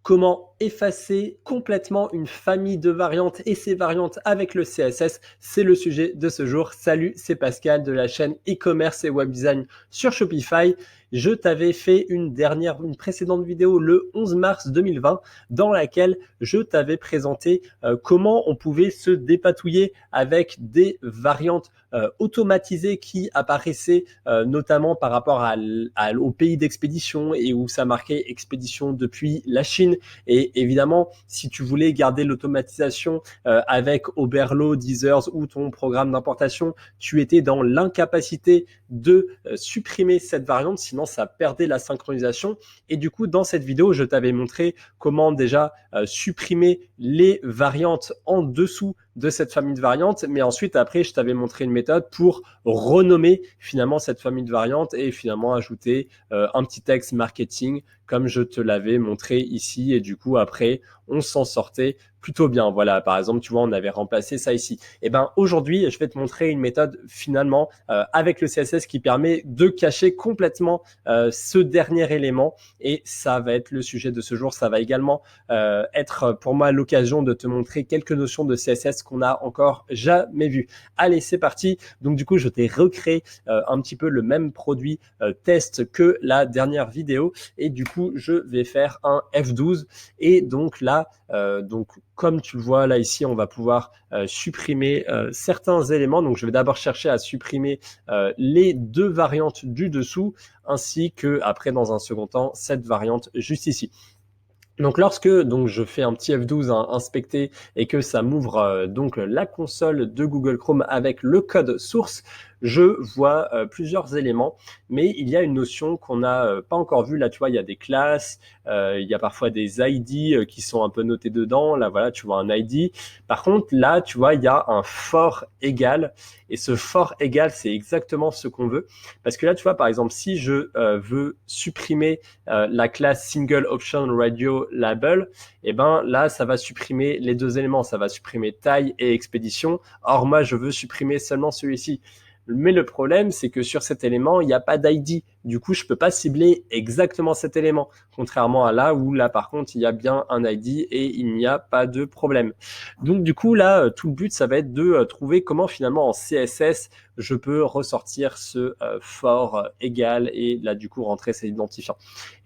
Comment effacer complètement une famille de variantes et ces variantes avec le CSS? C'est le sujet de ce jour. Salut, c'est Pascal de la chaîne e-commerce et web design sur Shopify. Je t'avais fait une précédente vidéo le 11 mars 2020 dans laquelle je t'avais présenté comment on pouvait se dépatouiller avec des variantes automatisées qui apparaissaient notamment par rapport au pays d'expédition et où ça marquait expédition depuis la Chine. Et évidemment, si tu voulais garder l'automatisation avec Oberlo, Deezers ou ton programme d'importation, tu étais dans l'incapacité de supprimer cette variante, sinon ça perdait la synchronisation. Et du coup, dans cette vidéo, je t'avais montré comment déjà supprimer les variantes en dessous de cette famille de variantes, mais ensuite après je t'avais montré une méthode pour renommer finalement cette famille de variantes et finalement ajouter un petit texte marketing comme je te l'avais montré ici, et du coup après on s'en sortait plutôt bien. Voilà, par exemple, tu vois, on avait remplacé ça ici. Et ben aujourd'hui, je vais te montrer une méthode finalement avec le CSS qui permet de cacher complètement ce dernier élément, et ça va être le sujet de ce jour. Ça va également être pour moi l'occasion de te montrer quelques notions de CSS qu'on n'a encore jamais vues. Allez, c'est parti. Donc du coup, je t'ai recréé un petit peu le même produit test que la dernière vidéo, et du coup, je vais faire un F12. Et donc là, comme tu le vois là ici, on va pouvoir supprimer certains éléments. Donc je vais d'abord chercher à supprimer les deux variantes du dessous, ainsi que après dans un second temps cette variante juste ici. Donc lorsque je fais un petit F12 inspecter et que ça m'ouvre donc la console de Google Chrome avec le code source, je vois plusieurs éléments, mais il y a une notion qu'on n'a pas encore vue. Là, tu vois, il y a des classes, il y a parfois des ID qui sont un peu notés dedans. Là, voilà, tu vois un ID. Par contre, là, tu vois, il y a un for égal, et ce for égal, c'est exactement ce qu'on veut. Parce que là, tu vois, par exemple, si je veux supprimer la classe single option radio label, et ben là, ça va supprimer les deux éléments. Ça va supprimer taille et expédition. Or, moi, je veux supprimer seulement celui-ci. Mais le problème, c'est que sur cet élément, il n'y a pas d'ID. Du coup, je peux pas cibler exactement cet élément. Contrairement à là où là, par contre, il y a bien un ID et il n'y a pas de problème. Donc, du coup, là, tout le but, ça va être de trouver comment finalement en CSS, je peux ressortir ce for égal et là, du coup, rentrer cet identifiant.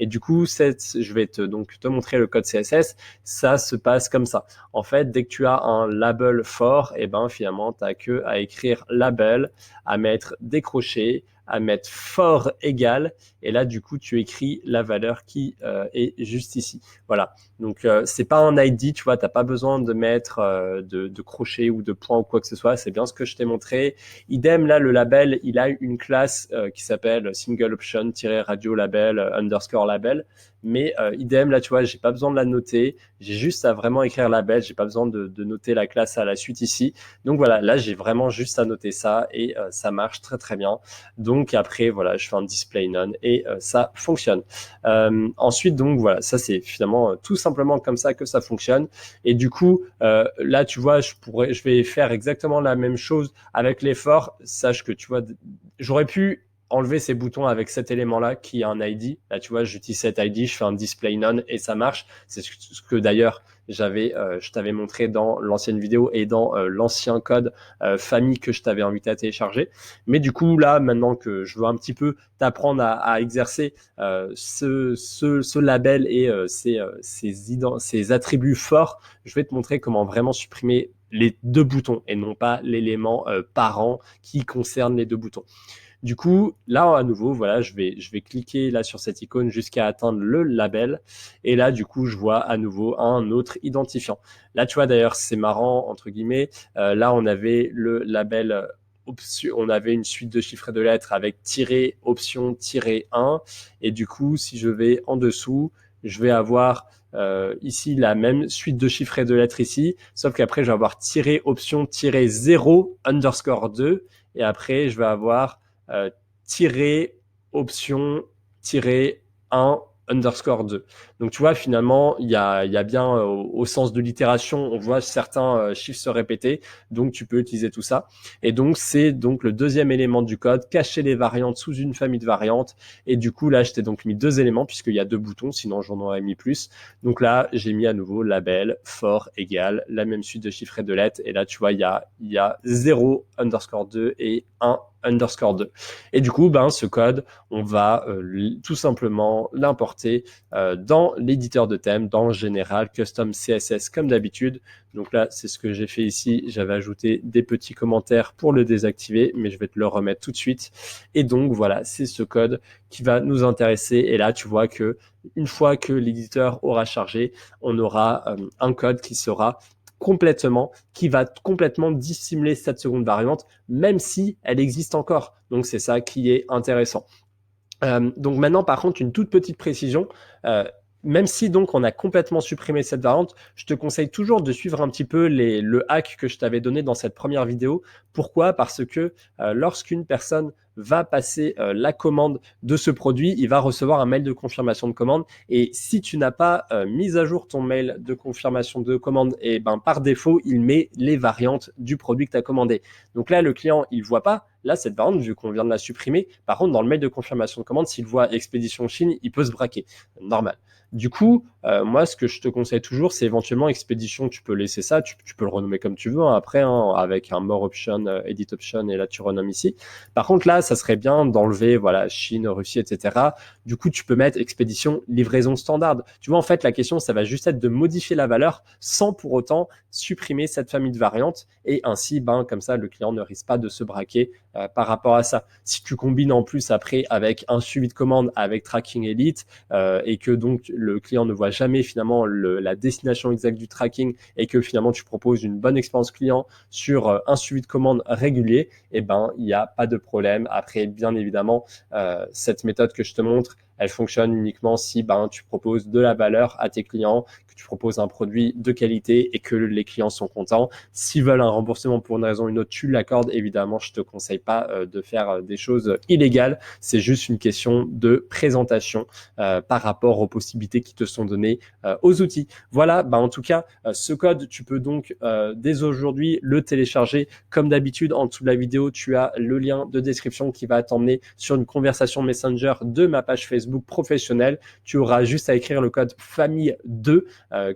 Et du coup, je vais te montrer le code CSS. Ça se passe comme ça. En fait, dès que tu as un label for, et ben finalement, tu n'as que à écrire label, à mettre décroché, à mettre for égal, et là du coup tu écris la valeur qui est juste ici. Voilà, donc c'est pas un ID, tu vois, t'as pas besoin de mettre de crochet ou de point ou quoi que ce soit, c'est bien ce que je t'ai montré. Idem, là le label, il a une classe qui s'appelle single option-radio label underscore label, mais idem, là tu vois, j'ai pas besoin de la noter, j'ai juste à vraiment écrire label, j'ai pas besoin de noter la classe à la suite ici. Donc voilà, là j'ai vraiment juste à noter ça, et ça marche très très bien. Donc après voilà, je fais un display none et ça fonctionne. Ensuite donc voilà, ça c'est finalement tout simplement comme ça que ça fonctionne. Et du coup là tu vois, je vais faire exactement la même chose avec l'effort. Sache que tu vois, j'aurais pu enlever ces boutons avec cet élément-là qui a un ID. Là, tu vois, j'utilise cet ID, je fais un display none et ça marche. C'est ce que d'ailleurs je t'avais montré dans l'ancienne vidéo et dans l'ancien code famille que je t'avais invité à télécharger. Mais du coup, là, maintenant que je veux un petit peu t'apprendre à exercer ce label et ces attributs forts, je vais te montrer comment vraiment supprimer les deux boutons et non pas l'élément parent qui concerne les deux boutons. Du coup, là, à nouveau, voilà, je vais cliquer là sur cette icône jusqu'à atteindre le label. Et là, du coup, je vois à nouveau un autre identifiant. Là, tu vois, d'ailleurs, c'est marrant, entre guillemets. Là, on avait le label option, on avait une suite de chiffres et de lettres avec tiret, option, tiret 1. Et du coup, si je vais en dessous, je vais avoir ici la même suite de chiffres et de lettres ici, sauf qu'après, je vais avoir tiret, option, tiret 0, underscore 2. Et après, je vais avoir tiret option tiret 1 underscore 2. Donc tu vois, finalement, il y a bien au sens de l'itération, on voit certains chiffres se répéter, donc tu peux utiliser tout ça. Et donc c'est donc le deuxième élément du code, cacher les variantes sous une famille de variantes. Et du coup là, je t'ai donc mis deux éléments puisqu'il y a deux boutons, sinon j'en aurais mis plus. Donc là, j'ai mis à nouveau label, for, égal, la même suite de chiffres et de lettres. Et là, tu vois, il y a 0 underscore 2 et 1 underscore 2. Et du coup, ben, ce code, on va tout simplement l'importer dans l'éditeur de thème, dans Général, Custom CSS comme d'habitude. Donc là, c'est ce que j'ai fait ici. J'avais ajouté des petits commentaires pour le désactiver, mais je vais te le remettre tout de suite. Et donc voilà, c'est ce code qui va nous intéresser. Et là, tu vois que une fois que l'éditeur aura chargé, on aura un code qui va complètement dissimuler cette seconde variante, même si elle existe encore. Donc c'est ça qui est intéressant. Donc maintenant, par contre, une toute petite précision. Même si donc on a complètement supprimé cette variante, je te conseille toujours de suivre un petit peu le hack que je t'avais donné dans cette première vidéo. Pourquoi? Parce que lorsqu'une personne va passer la commande de ce produit, il va recevoir un mail de confirmation de commande. Et si tu n'as pas mis à jour ton mail de confirmation de commande, et ben par défaut, il met les variantes du produit que tu as commandé. Donc là, le client, il voit pas. Là, cette variante, vu qu'on vient de la supprimer, par contre, dans le mail de confirmation de commande, s'il voit expédition Chine, il peut se braquer. Normal. Du coup, moi, ce que je te conseille toujours, c'est éventuellement expédition. Tu peux laisser ça, tu peux le renommer comme tu veux hein, après, hein, avec un more option, edit option, et là, tu renommes ici. Par contre, là, ça serait bien d'enlever, voilà, Chine, Russie, etc. Du coup, tu peux mettre expédition livraison standard. Tu vois, en fait, la question, ça va juste être de modifier la valeur sans pour autant supprimer cette famille de variantes. Et ainsi, ben, comme ça, le client ne risque pas de se braquer par rapport à ça. Si tu combines en plus après avec un suivi de commande avec tracking elite et que donc le client ne voit jamais finalement la destination exacte du tracking et que finalement tu proposes une bonne expérience client sur un suivi de commande régulier, et ben il n'y a pas de problème. Après, bien évidemment, cette méthode que je te montre, elle fonctionne uniquement si ben, tu proposes de la valeur à tes clients, que tu proposes un produit de qualité et que les clients sont contents. S'ils veulent un remboursement pour une raison ou une autre, tu l'accordes. Évidemment, je te conseille pas de faire des choses illégales. C'est juste une question de présentation par rapport aux possibilités qui te sont données aux outils. Voilà, bah en tout cas, ce code, tu peux donc dès aujourd'hui le télécharger. Comme d'habitude, en dessous de la vidéo, tu as le lien de description qui va t'emmener sur une conversation Messenger de ma page Facebook professionnelle. Tu auras juste à écrire le code famille 2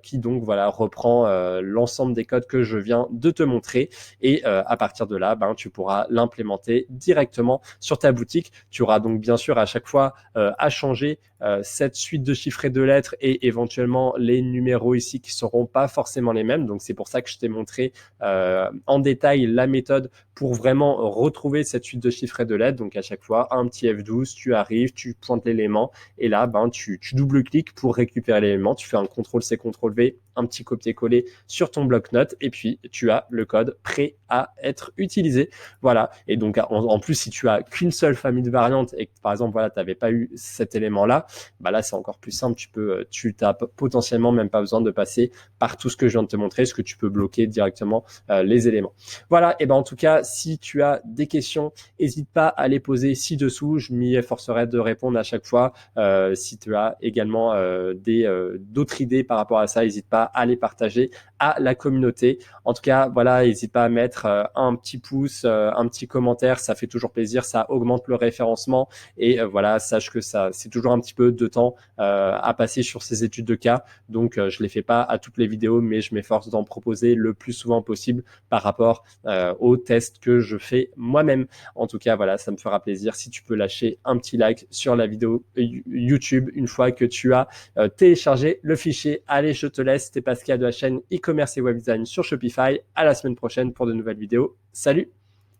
qui donc voilà reprend l'ensemble des codes que je viens de te montrer. Et à partir de là, ben, tu pourras l'implémenter directement sur ta boutique. Tu auras donc bien sûr à chaque fois à changer cette suite de chiffres et de lettres et éventuellement les numéros ici qui seront pas forcément les mêmes. Donc c'est pour ça que je t'ai montré en détail la méthode pour vraiment retrouver cette suite de chiffres et de lettres. Donc à chaque fois, un petit F12, tu arrives, tu pointes l'élément et là, ben, tu double-cliques pour récupérer l'élément. Tu fais un CTRL-C, CTRL-V, un petit copier-coller sur ton bloc-notes et puis tu as le code prêt à être utilisé. Voilà. Et donc en plus, si tu as qu'une seule famille de variantes et que par exemple, voilà, tu n'avais pas eu cet élément-là, bah là, c'est encore plus simple. Tu n'as potentiellement même pas besoin de passer par tout ce que je viens de te montrer, parce que tu peux bloquer directement les éléments. Voilà. Et ben en tout cas, si tu as des questions, n'hésite pas à les poser ci-dessous. Je m'y efforcerai de répondre à chaque fois. Si tu as également d'autres idées par rapport à ça, n'hésite pas à les partager à la communauté. En tout cas, voilà, n'hésite pas à mettre un petit pouce, un petit commentaire, ça fait toujours plaisir, ça augmente le référencement et voilà, sache que ça, c'est toujours un petit peu de temps à passer sur ces études de cas. Donc, je les fais pas à toutes les vidéos, mais je m'efforce d'en proposer le plus souvent possible par rapport aux tests que je fais moi-même. En tout cas, voilà, ça me fera plaisir si tu peux lâcher un petit like sur la vidéo YouTube une fois que tu as téléchargé le fichier. Allez, je te laisse. C'était Pascal de la chaîne e-commerce et web design sur Shopify. À la semaine prochaine pour de nouvelles vidéos. Salut!